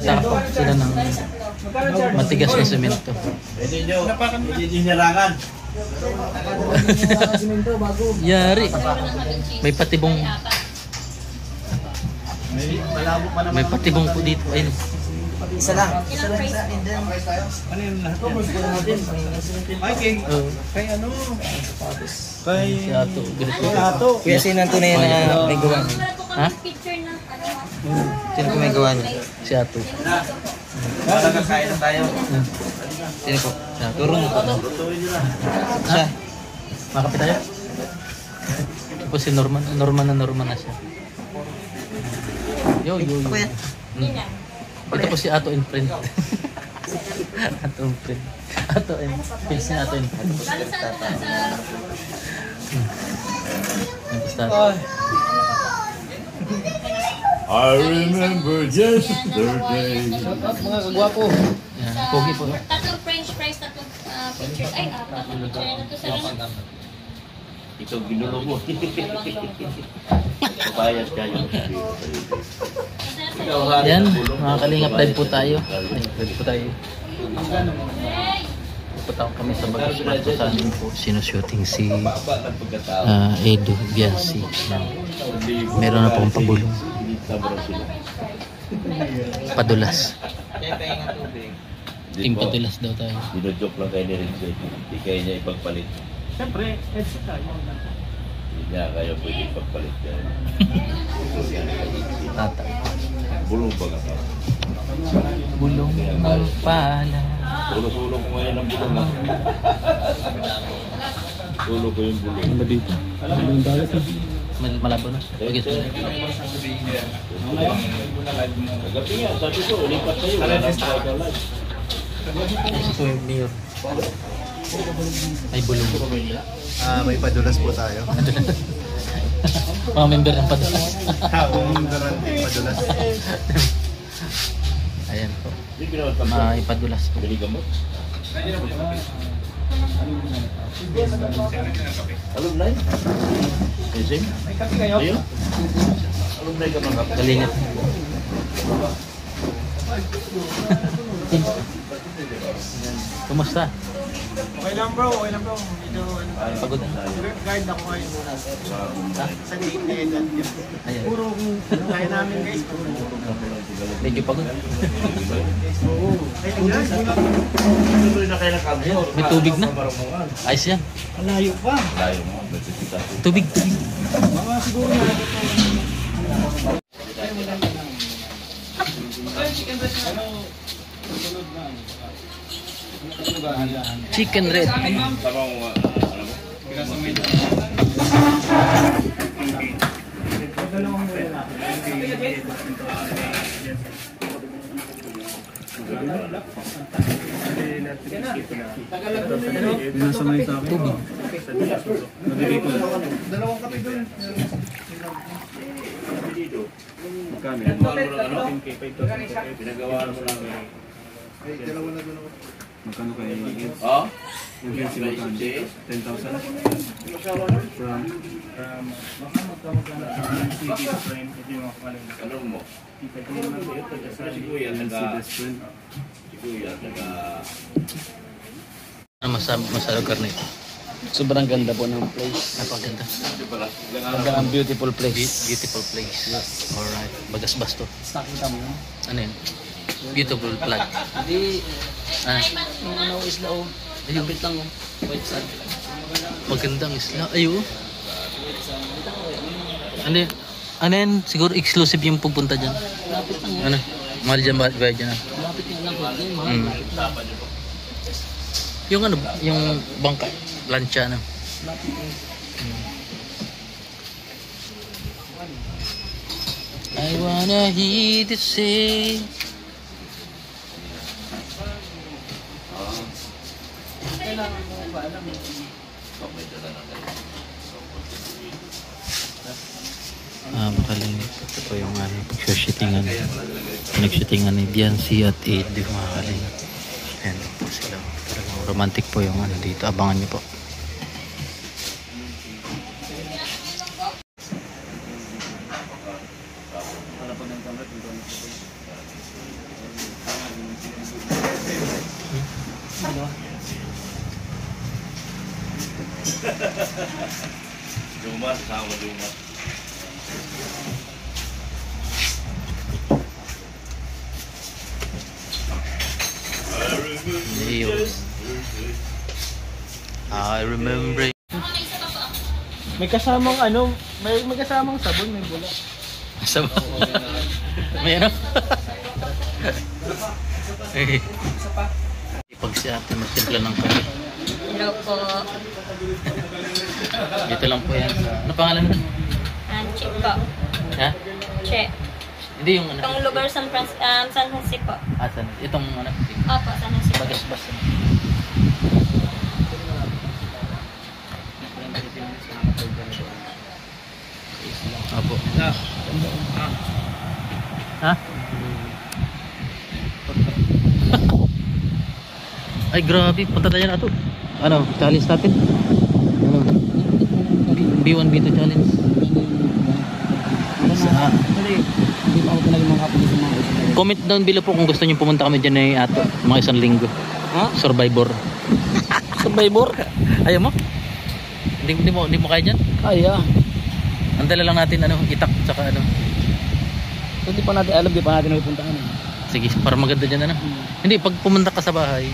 Tapos sila ng matigas na semento. Hindi nyo nilarangan. Yari. May patibong. May patibong po dito. Ayun. Isa lang. Ano yung lahat yan? Ay, kay ano? Kay Si Ato. Ato. Kuya, sino ang tunay na may gawa niya? Ha? Sino po may gawa niya? Si Ato. Kakain na tayo. Sino po? Si Ato. Turo mo po. Siya. Makapit tayo? Ito po si Norman. Norman na siya. Yo. Kuya. Ito po si Ato in print. Ato in print. Ato in face niya Ato in print. I remember yesterday. Mga kagwapo. Yan, pogi po. Tatlong french fries, tatlong picture. Ay, tatlong picture na to sa rin. Ikaw ginulo mo. Bayas kayo. Yan, mga kalingap live po tayo. Live po tayo. Pupunta kami sa Bagasman po sa amin po. Sinushooting si Edo Biansi. Meron na pong pabulong. Padulas. Team padulas daw tayo. Dino-joke lang kayo ni Rinzo. Hindi kayo niya ipagpalit. Siyempre, EDSA tayo. Hindi niya kayo pwede ipagpalit. Tata. Bulong ba ka? Bulong ng pala. Tulong-tulong ko ngayon ang bulong. Tulong ko yung bulong. Ano ba dito? Malabo na. Okay, so. Kagabi nga, sabi ko, lipat kayo. Wala na sa live. Ito po yung mayor. May bulong. May padulas po tayo. Mga member ng padulas. Padulas. Ayan po. Hindi pinawag ka mo. May padulas po. Bili ka mo? Alumni? Ising? May kape kayo? Ayun? Alumni ka mga kape? Kalingap. Kumusta? Okay lang bro, okay lang bro. Medyo ano, Pagod. guard ako ngayon. Sa date Ayan. Puro kung kaya namin guys. Medyo pagod. Ayun guys, Tuloy na kayo ng kamyo. May tubig na. Ayos yan. malayo pa. Layo mo. May sisita. Tubig. Mga siguro na. Chicken red. Tama mo nga. Ano mo? Nasa may sa akin. Tubig. Nabigay ko. Dalawang kape doon. Kami. Pinagawa mo lang. Dalawa na doon ako. Magkano kayo higit? Oh? Yung fancy magkano? 10,000? From city to friend. Ito yung mga kapalit. Anong mo? Si Kuya, Si taga... best friend. Si Kuya, taga... Ano masabi mo sa lugar na ito? Sobrang ganda po ng place. Napakaganda. Di ba? Ang beautiful place. Beautiful place. Alright. Bagas-bas to. Nakita mo yun? Ano yun? Beautiful flag. Hindi. Ah, Yung ano, isla o. Lapit lang o. White sand. magandang isla. Ayo. Ano yun? Ano yan? Siguro exclusive yung pupunta dyan. Lapit lang o. Ano? Mahal dyan ba? Bayad dyan ah. Lapit yung lang. Yung mga Mm. lapit lang. Yung ano? Yung bangka. Lancha na. Lapit lang. I wanna hear you say. Makalingit. Ito po yung pag-shootingan. Pinag-shootingan ni Biansi at Edo, mga kalingit. Ayan po sila. Talagang romantic po yung ano dito. Abangan niyo po. ano? Luma, sasama luma. Leo. I remember. May kasamang ano, may kasamang sabon, may bula. Sa may ano? Eh. Pag si ate magtimpla ng kape. Hello po. Dito lang po yan. Ano pangalan mo? Che po. Ha? Che. Hindi yung ano. Itong lugar San Jose po. Asan? Itong ano? Opo, San Jose po. Bagas-bas. Apo. Ha? Ay grabe, punta tayo na ito. Ano, challenge natin? Ano? B1, B2 challenge. Hindi pa ako talaga makapagod sa mga isa. Comment down below po kung gusto niyo pumunta kami dyan ni Ato. Mga isang linggo. Ha? Survivor. Survivor? Ayaw mo? Hindi mo kaya dyan? Kaya. Ang dala lang natin ano, itak tsaka ano. So, di pa natin alam, di pa natin napipuntahan eh. Sige, para maganda dyan ano. Hindi, pag pumunta ka sa bahay,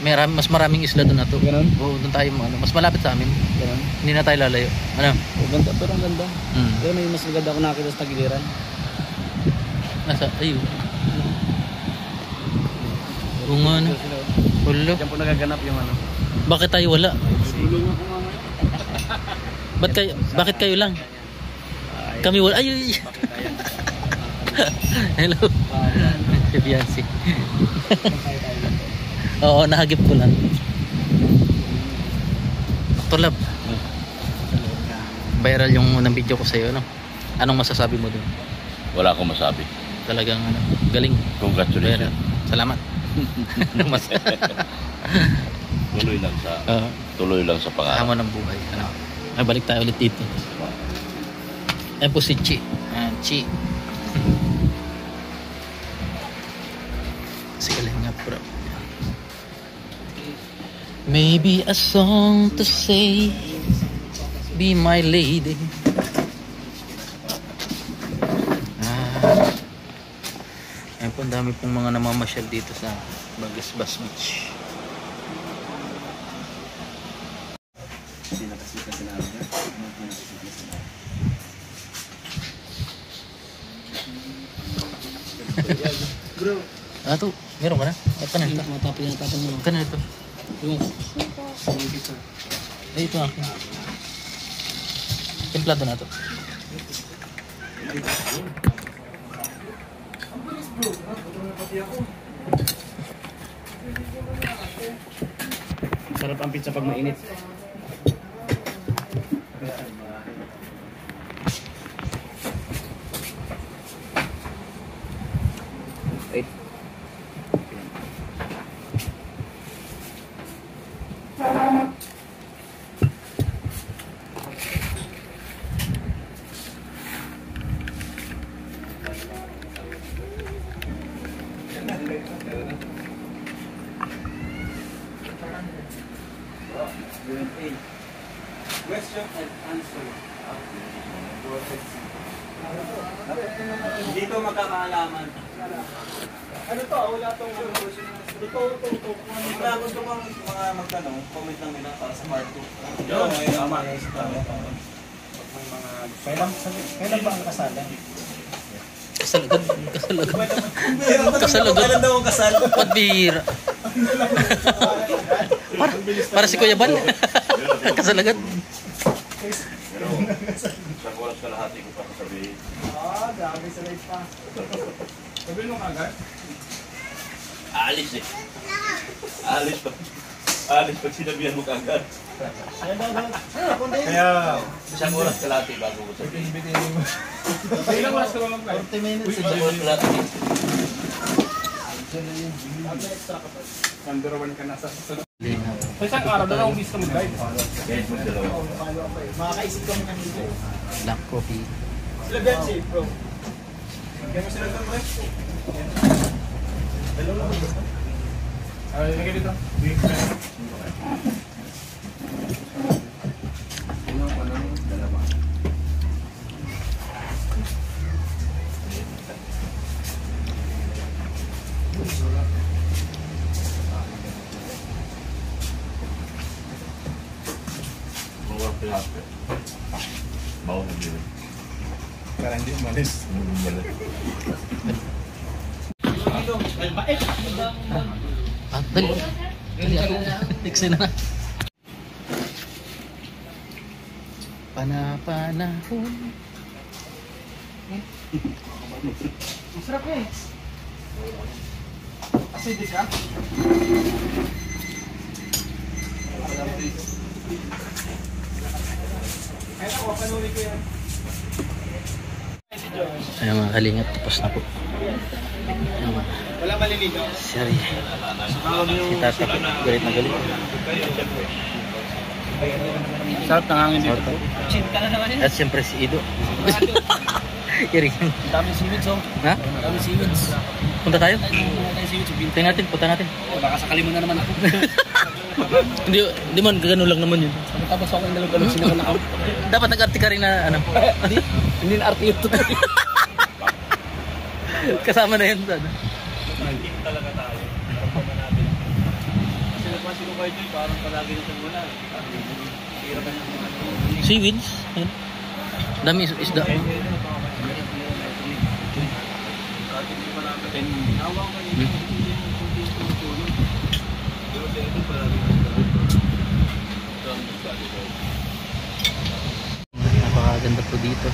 mas maraming isla doon na to. Ganon? Oo, doon tayo ano, mas malapit sa amin. Ganon? Hindi na tayo lalayo. Ano? Oh, ganda, pero ang ganda. Mm. Pero may mas maganda ako nakita sa Tagiliran. Nasa, ayun. Oo nga ano. Wala. Diyan po nagaganap yung ano. Bakit tayo wala? Bakit kayo lang? Kami wala. Ay. Hello. Si Biancy. Oo, nahagip ko lang. Tulab. Viral yung unang video ko sa'yo, no? Anong masasabi mo dun? Wala akong masabi. Talagang ano, galing. Congratulations. Salamat. Anong masasabi? Tuloy lang sa pangarap. Hamon ng buhay. Ano? Ay, balik tayo ulit dito. Ayan po si Chi. Chi. Sige lang nga, bro. Maybe a song to say, be my lady. Ayan po, ang dami pong mga namamasyal dito sa Bagasbas Beach. Bro, To, meron ka na? At ka na ito? Matapin mo. Ka na ito? Yung Ay, ito akin. Templado na ito. sarap ang pizza pag mainit. Question and answer. Dito magkakaalaman. Ano to? Wala tong ito. Kaya gusto kong mga magtanong, comment lang nila para sa part 2. Yun, may tama. Kailan ba ang kasalan? Kasalagan. Kailan daw ang kasal? Pambihira. para si Kuya Bal. Kasalagan. Pero, isang oras kalahati ko pa sabihin. Grabe sa life pa. Sabihin mo kagad? Alis eh. Alis pag sinabihan mo kagad. Kaya, Isang oras kalahati bago ko sabihin. ilang oras ka ba mag-flight? 40 minutes. Isang oras kalahati. Number 1 ka na sa susunod. Sa isang araw, dalawang miss ka mag-flight. Kahit magdalawa. Makakaisip kami ng hindi. Black coffee. Sila Betsy, bro. Kaya mo sila ng rest. Lagay dito. Mga pinapit. Bawa na din. Para hindi umalis. Ah, dali. Dali ako. Next na. Panahon. Masarap eh. Acidic ka? Kaya ako, panuli ko yan. Ayan mga kalingap, tapos na po. Ayan, Wala maliligaw. sorry. Si Tata po, galit na galit. Sarap nangangin dito. Sarap. Chinta na naman At siyempre si Ido. Iring. Ang daming seaweeds oh. Ha? Ang daming seaweeds. Punta tayo? Ang daming seaweeds. Punta natin, punta natin. Baka sakali mo na naman ako. Hindi man, gagano lang naman yun. Tapos ako yung galog-galog sinakan ako. Dapat nag-arte ka rin na ano. Hindi na arte yung tutoy. Kasama na yun. Ano? Team talaga tayo. Kapag natin. Kasi nagpasi ko kayo dito, parang palagi nito wala. Hirap na yung Seaweeds. Ayun. Dami isda. Napakaganda po dito.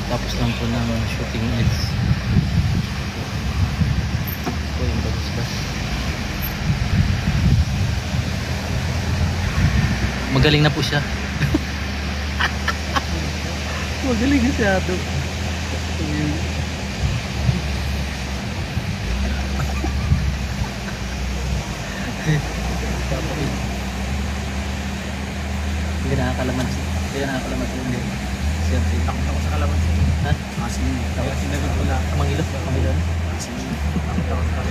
Tapos lang po ng shooting edge. Po yung bagus-bas. Magaling na po siya. Magaling na siya ito. Hindi nakakalamansi. Hindi nakakalamansi. Hindi. Siyempre. Takot ako sa kalamansi. Ha? Asin. Kaya sinagot ko lang. Mangilo? Mangilo? Asin. Takot ako.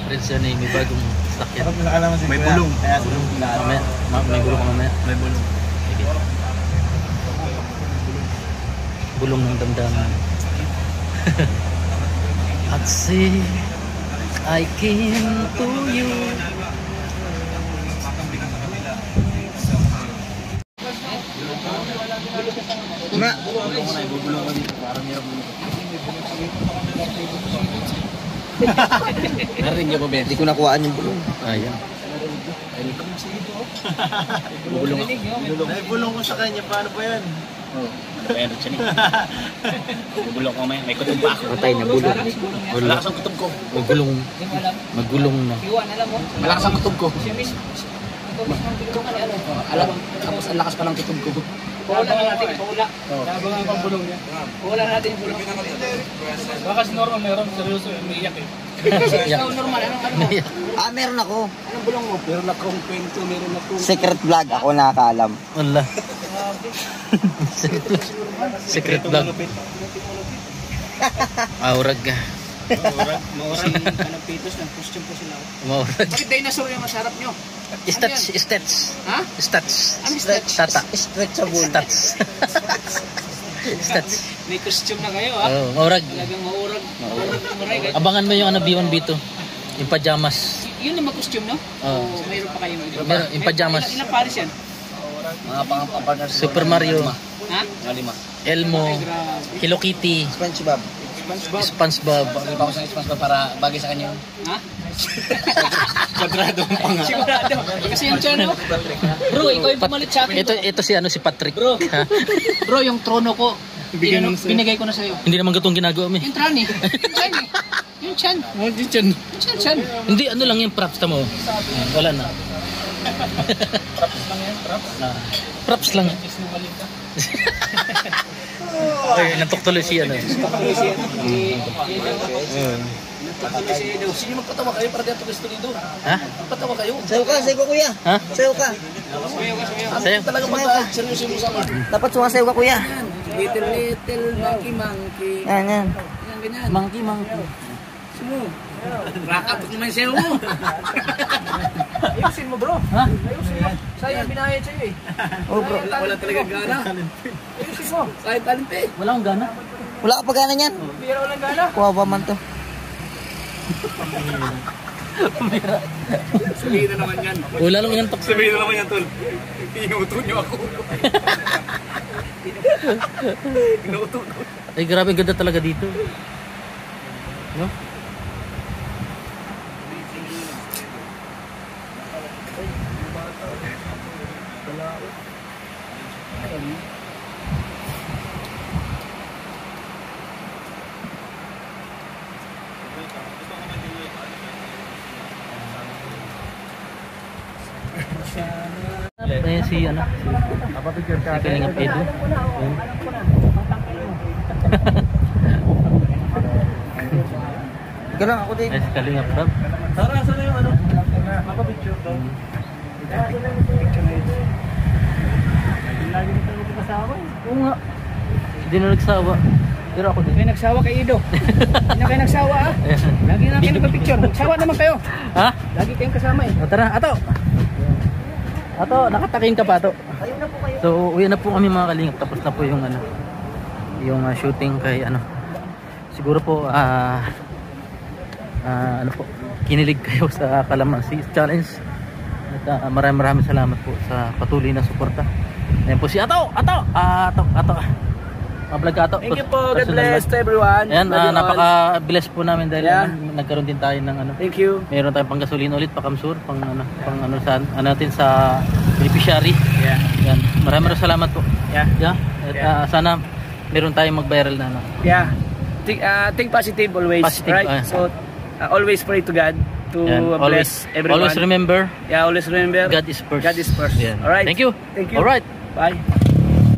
Friends yan eh, may bagong sakyan. May bulong. Kaya bulong. Mamaya, may bulong ka mamaya. May bulong. Sige. Bulong ng damdaman. At say I came to you. Ma! Bulong ko na, ibubulong ko dito. Parang hirap mo. Narinig niyo ba, Ben? Hindi ko nakuhaan yung bulong. Ayan. Bubulong ako. Ay, bulong ko sa kanya. Paano ba yan? Oo. Meron siya niya. Bubulong ko may kutob pa ako. Patay na bulong. Malakas ang kutob ko. Magulong. Magulong na. Malakas ang kutob ko. Alam, tapos ang lakas pa ng kutob ko. Pahula na natin, pahula. Habang ang pambulong niya. Pahula na natin yung bulong. Baka si Norman meron, seryoso, umiiyak eh. Ikaw normal, ano? Meron ako. Anong bulong mo? Meron akong kwento, meron akong... Secret vlog, ako nakakaalam. Wala. Secret vlog. Aurag ka. Maurang anong pitos ng costume po sila. Maurag. Bakit dinosaur yung masarap nyo? Stats. Stats. Ha? Stats. Ano stats? Tata. Stretchable. Stats. Stats. May costume na kayo ha? Oh, maurag. Talagang maurag. Maurag. Abangan mo yung ano B1 B2. Yung pajamas. Yun naman costume no? Oo. O mayroon pa kayo? Meron, yung pajamas. Ilang pares yan? Mga pang-partner. Super Mario. Ha? Mga lima. Elmo. Ay, grabe. Hello Kitty. SpongeBob. SpongeBob. Bagay pa ako sa Xbox para bagay sa kanya. Ha? Sagrado ang panga. Sigurado. Kasi yung tiyan no? Bro, ikaw yung pumalit sa akin. Ito si ano si Patrick. Bro. Ha? Bro, yung trono ko. Binigay ko na sa'yo. Hindi naman gatong ginagawa mo. Yung trani. Yung tiyan eh. Yung tiyan. Yung tiyan. Yung tiyan. Hindi ano lang yung props tamo. Wala na. Props lang yan, props. Props lang. Ay, nantok tuloy si ano. Sige, magpatawa kayo para dito gusto dito. Ha? Magpatawa kayo. Sayo ka, sayo ka kuya. Ha? Sayo ka. Sayo. Talaga mag-seryoso mo sa akin. Dapat sumasayo ka kuya. Little monkey. Yan, yan. Yan, ganyan. Monkey. Sumo. Rakatok naman yung sayo mo. Ayusin mo bro. Ha? Ayusin mo. Sayang binayad sa'yo eh. Oh bro. Wala talaga gana. Ayusin mo. Kahit talent eh. Wala akong gana. Wala ka pa gana niyan. Bira walang gana. Kuha ba man to? Sabihin na naman yan. Wala lang yan tokso. Sabihin na naman yan, tol. Inuto nyo ako. Inuto ko. Ay, grabe ganda talaga dito. No? Ayan si ano, si Kalingap Edu. Ayan. Ika lang ako din. Ayan si Kalingap Rob. Tara, saan na yung ano? Makapicture daw. Lagi nito ako kasama eh. Oo nga. Hindi na nagsawa. Pero ako din. Kayo nagsawa kay Ido. Hindi na kayo nagsawa ah. Ayan. Lagi na kayo nagpa-picture. Magsawa naman kayo. Ha? Lagi kayong kasama eh. O, tara, Ato! Ato, nakataking ka pa, Ato. So, uwi na po kami mga Kalingap. Tapos na po yung ano, yung shooting kay ano. Siguro po, ano po, kinilig kayo sa Calamansi Challenge. At maraming salamat po sa patuloy na suporta. Ayan po si Ato! Ato! Ato! Vlog ka, Ato. Thank you po. God Personal bless vlog. to everyone. Ayan, Love you all. napaka-bless po namin dahil Yeah. nagkaroon din tayo ng ano. Thank you. Meron tayong panggasolina ulit, pakamsur, pang ano sa ano natin sa beneficiary. Yeah. Yan. Maraming salamat po. Yeah. Yeah. At sana meron tayong mag-viral na ano. Yeah. Think positive always. Positive, Right? So, always pray to God to Yan. bless everyone. Always remember, Yeah, always remember. God is first. God is first. Yan. Alright. Thank you. Thank you. Alright. Bye.